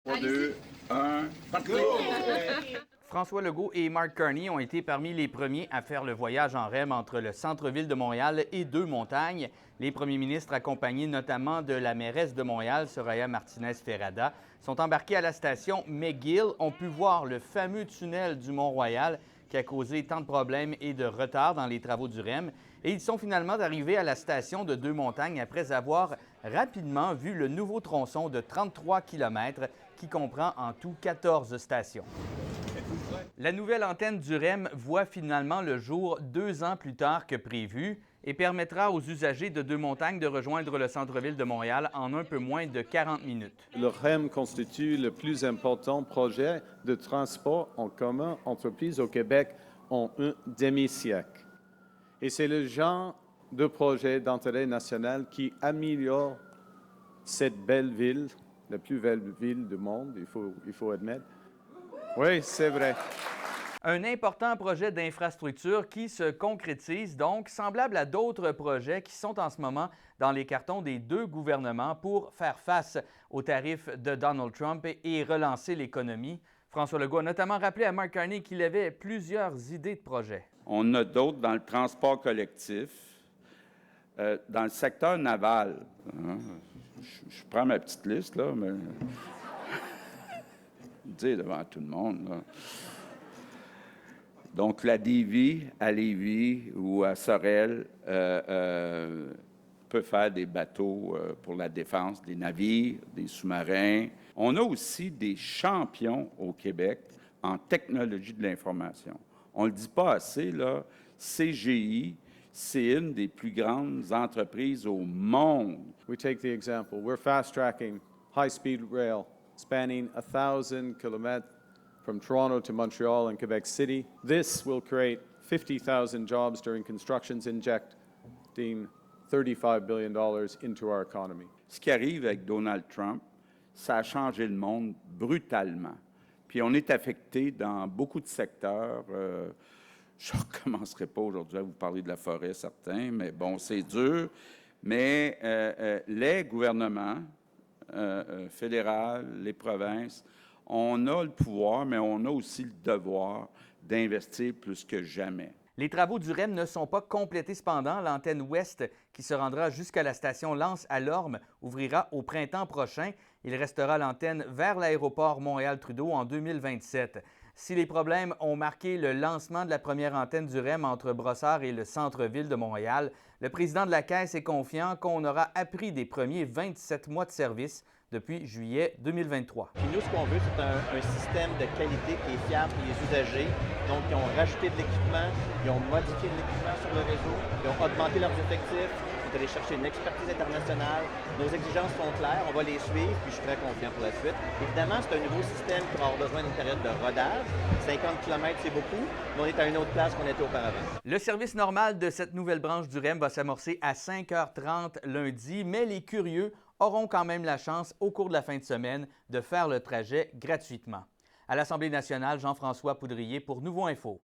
3, 2, 1, parti! François Legault et Mark Carney ont été parmi les premiers à faire le voyage en REM entre le centre-ville de Montréal et Deux-Montagnes. Les premiers ministres, accompagnés notamment de la mairesse de Montréal, Soraya Martinez-Ferrada, sont embarqués à la station McGill, ont pu voir le fameux tunnel du Mont-Royal qui a causé tant de problèmes et de retard dans les travaux du REM. Et ils sont finalement arrivés à la station de Deux-Montagnes après avoir rapidement vu le nouveau tronçon de 33 km qui comprend en tout 14 stations. La nouvelle antenne du REM voit finalement le jour 2 ans plus tard que prévu et permettra aux usagers de Deux-Montagnes de rejoindre le centre-ville de Montréal en un peu moins de 40 minutes. Le REM constitue le plus important projet de transport en commun entreprise au Québec en un demi-siècle. Et c'est le genre de projet d'intérêt national qui améliore cette belle ville, la plus belle ville du monde, il faut admettre. Oui, c'est vrai. Un important projet d'infrastructure qui se concrétise donc, semblable à d'autres projets qui sont en ce moment dans les cartons des deux gouvernements pour faire face aux tarifs de Donald Trump et relancer l'économie. François Legault a notamment rappelé à Mark Carney qu'il avait plusieurs idées de projets. On a d'autres dans le transport collectif, dans le secteur naval. Je prends ma petite liste, là, mais... dire devant tout le monde, là. Donc, la Davie à Lévis ou à Sorel peut faire des bateaux pour la défense, des navires, des sous-marins. On a aussi des champions au Québec en technologie de l'information. On ne le dit pas assez, là, CGI, c'est une des plus grandes entreprises au monde. We take the example. We're fast-tracking high-speed rail spanning 1,000 kilometers from Toronto to Montreal and Quebec City. This will create 50,000 jobs during constructions, injecting $35 billion into our economy. Ce qui arrive avec Donald Trump, ça a changé le monde brutalement. Puis on est affecté dans beaucoup de secteurs. Je ne recommencerai pas aujourd'hui à vous parler de la forêt, certains, mais bon, c'est dur. Mais les gouvernements fédéraux, les provinces, on a le pouvoir, mais on a aussi le devoir d'investir plus que jamais. Les travaux du REM ne sont pas complétés cependant. L'antenne ouest, qui se rendra jusqu'à la station Lance à Lorme, ouvrira au printemps prochain. Il restera l'antenne vers l'aéroport Montréal-Trudeau en 2027. Si les problèmes ont marqué le lancement de la première antenne du REM entre Brossard et le centre-ville de Montréal, le président de la Caisse est confiant qu'on aura appris des premiers 27 mois de service depuis juillet 2023. Puis nous, ce qu'on veut, c'est un système de qualité qui est fiable pour les usagers. Donc, ils ont rajouté de l'équipement, ils ont modifié de l'équipement sur le réseau, ils ont augmenté leurs effectifs, ils sont allés chercher une expertise internationale. Nos exigences sont claires, on va les suivre, puis je suis très confiant pour la suite. Évidemment, c'est un nouveau système qui va avoir besoin d'une période de rodage. 50 km, c'est beaucoup, mais on est à une autre place qu'on était auparavant. Le service normal de cette nouvelle branche du REM va s'amorcer à 5h30 lundi, mais les curieux auront quand même la chance, au cours de la fin de semaine, de faire le trajet gratuitement. À l'Assemblée nationale, Jean-François Poudrier pour Nouveau Info.